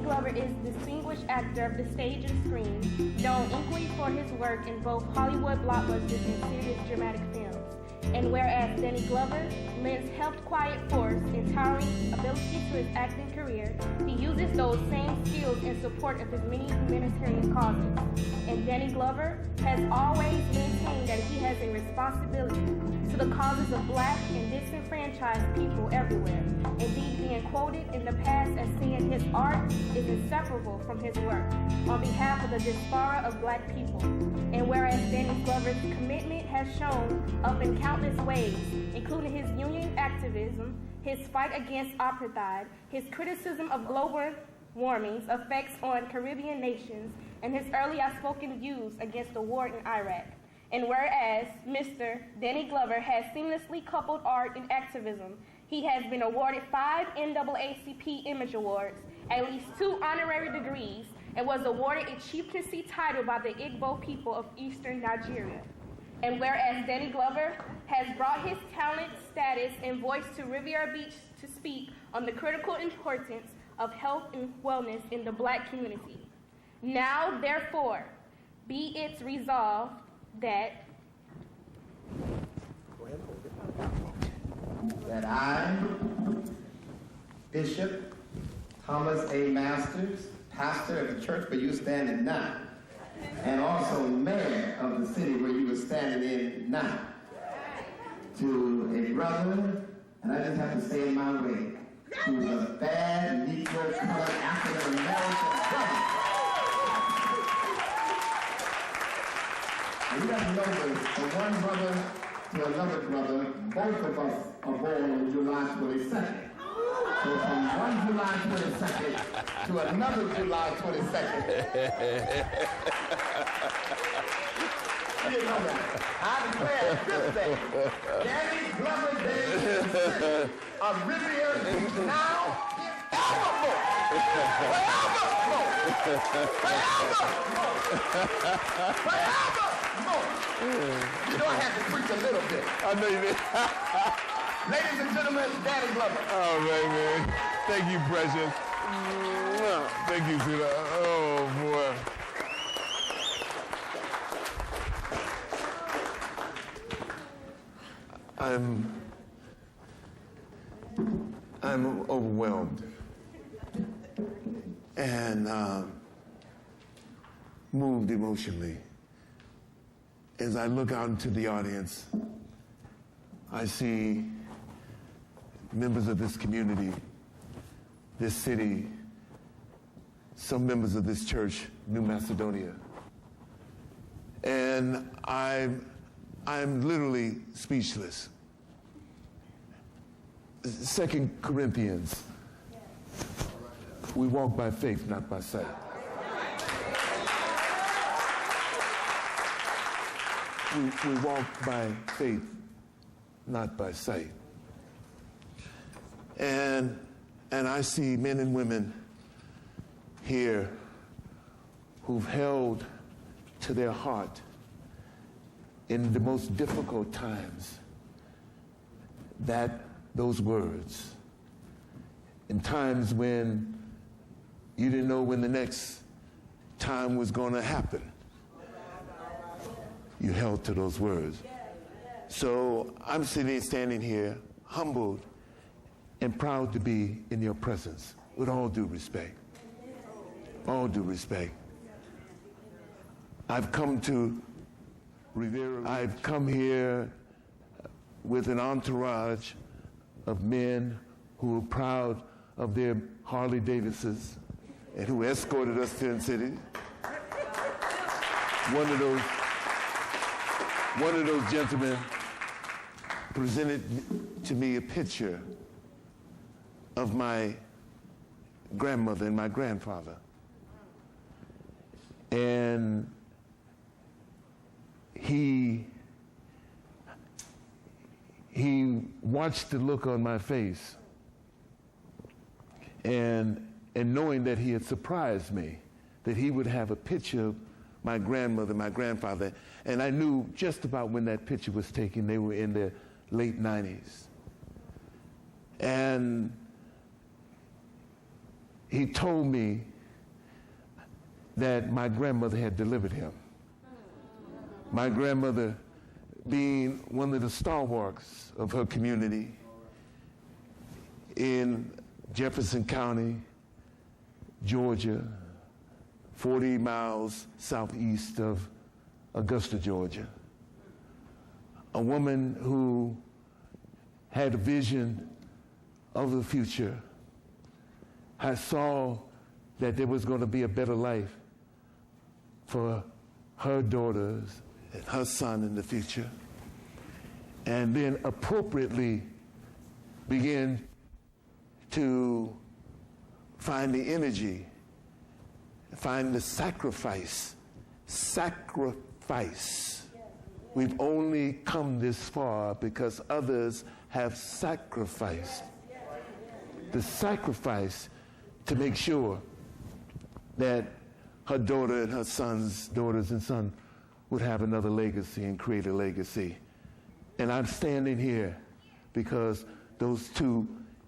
Glover is a distinguished actor of the stage and screen, known equally for his work in both Hollywood blockbusters and serious dramatic films. And whereas Danny Glover lends helped quiet force and towering ability to his acting career, he uses those same skills in support of his many humanitarian causes. And Danny Glover has always maintained that he has a responsibility to the causes of Black and disenfranchised people everywhere. Indeed, being quoted in the past as saying his art is inseparable from his work on behalf of the diaspora of Black people. And whereas Danny Glover's commitment has shown up in countless ways, including his union activism, his fight against apartheid, his criticism of global warming's effects on Caribbean nations, and his early outspoken views against the war in Iraq. And whereas Mr. Danny Glover has seamlessly coupled art and activism, he has been awarded 5 NAACP Image Awards, at least 2 honorary degrees, and was awarded a chieftaincy title by the Igbo people of Eastern Nigeria. And whereas Danny Glover has brought his talent, status, and voice to Riviera Beach to speak on the critical importance of health and wellness in the Black community. Now, therefore, be it resolved that I, Bishop Thomas A. Masters, pastor of the church where you standing now, and also mayor of the city where you were standing in now, to a brother, and I just have to say in my way, who's a bad Negro colored African American brother. And you got to know this, from one brother to another brother, both of us are born on July 22nd. So from one July 22nd to another July 22nd. You didn't know that. I declare this day, Danny Glover Day of Riviera Beach now evermore. Forevermore. You know I had to preach a little bit. I know you did. Ladies and gentlemen, Danny Glover. All right, man. Thank you, Precious. Thank you, sweetheart. Oh, boy. I'm overwhelmed and moved emotionally. As I look out into the audience, I see members of this community, this city, some members of this church, New Macedonia. And I'm literally speechless. 2 Corinthians, we walk by faith, not by sight. We walk by faith, not by sight. And I see men and women here who've held to their heart in the most difficult times those words. In times when you didn't know when the next time was going to happen, you held to those words. So I'm standing here, humbled and proud to be in your presence, with all due respect. All due respect. I've come to Riviera. I've come here with an entourage of men who are proud of their Harley Davidsons and who escorted us to the city. One of those gentlemen presented to me a picture of my grandmother and my grandfather. And he watched the look on my face, and knowing that he had surprised me, that he would have a picture of my grandmother, my grandfather, and I knew just about when that picture was taken. They were in their late 90s. And he told me that my grandmother had delivered him. My grandmother being one of the stalwarts of her community in Jefferson County, Georgia, 40 miles southeast of Augusta, Georgia. A woman who had a vision of the future. I saw that there was going to be a better life for her daughters and her son in the future. And then appropriately began to find the energy, find the sacrifice. We've only come this far because others have sacrificed. The sacrifice to make sure that her daughter and her son's daughters and son would have another legacy and create a legacy. And I'm standing here because those two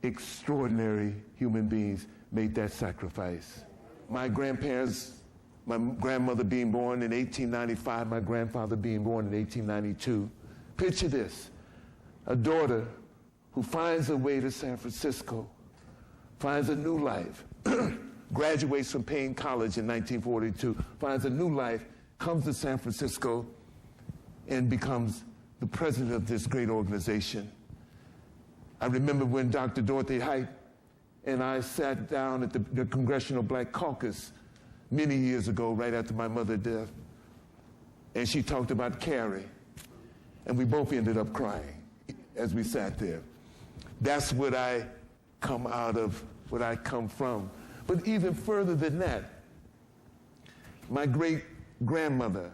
extraordinary human beings made that sacrifice. My grandparents, my grandmother being born in 1895, my grandfather being born in 1892. Picture this, a daughter who finds her way to San Francisco, finds a new life, graduates from Payne College in 1942, finds a new life, comes to San Francisco, and becomes the president of this great organization. I remember when Dr. Dorothy Height and I sat down at the Congressional Black Caucus many years ago, right after my mother's death, and she talked about Carrie, and we both ended up crying as we sat there. That's what I come out of, what I come from. But even further than that, my great-grandmother,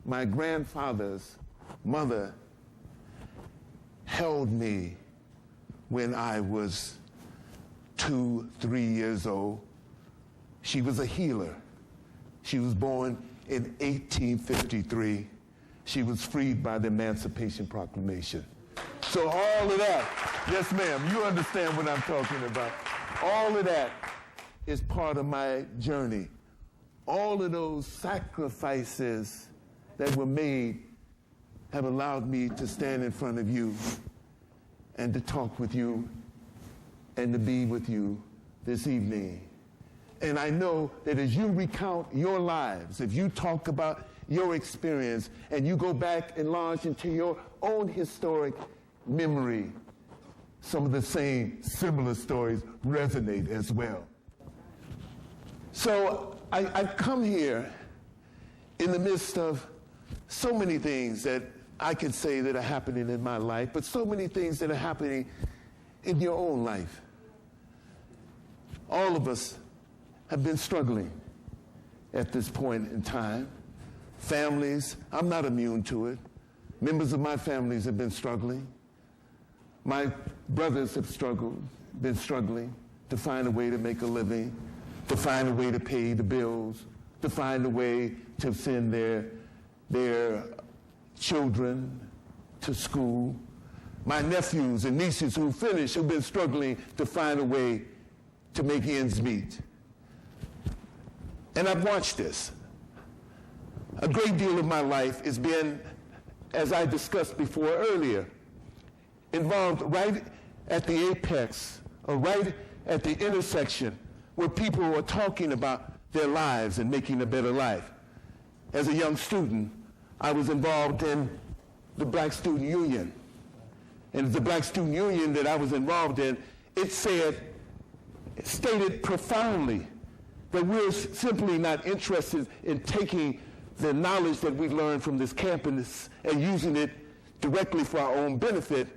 my grandfather's mother, held me when I was 2, 3 years old. She was a healer. She was born in 1853. She was freed by the Emancipation Proclamation. So all of that, yes ma'am, you understand what I'm talking about. All of that is part of my journey. All of those sacrifices that were made have allowed me to stand in front of you and to talk with you and to be with you this evening. And I know that as you recount your lives, if you talk about your experience and you go back and launch into your own historic memory, some of the same similar stories resonate as well. So I've come here in the midst of so many things that I could say that are happening in my life, but so many things that are happening in your own life. All of us have been struggling at this point in time. Families, I'm not immune to it. Members of my families have been struggling. My brothers have been struggling to find a way to make a living, to find a way to pay the bills, to find a way to send their children to school. My nephews and nieces who finished have been struggling to find a way to make ends meet. And I've watched this. A great deal of my life has been, as I discussed before earlier, involved right at the apex or right at the intersection where people are talking about their lives and making a better life. As a young student, I was involved in the Black Student Union. And the Black Student Union that I was involved in, it stated profoundly that we're simply not interested in taking the knowledge that we learned from this campus and using it directly for our own benefit.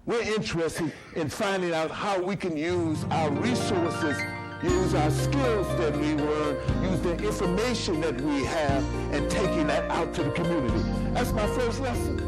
We're interested in finding out how we can use our resources, use our skills that we learn, use the information that we have, and taking that out to the community. That's my first lesson.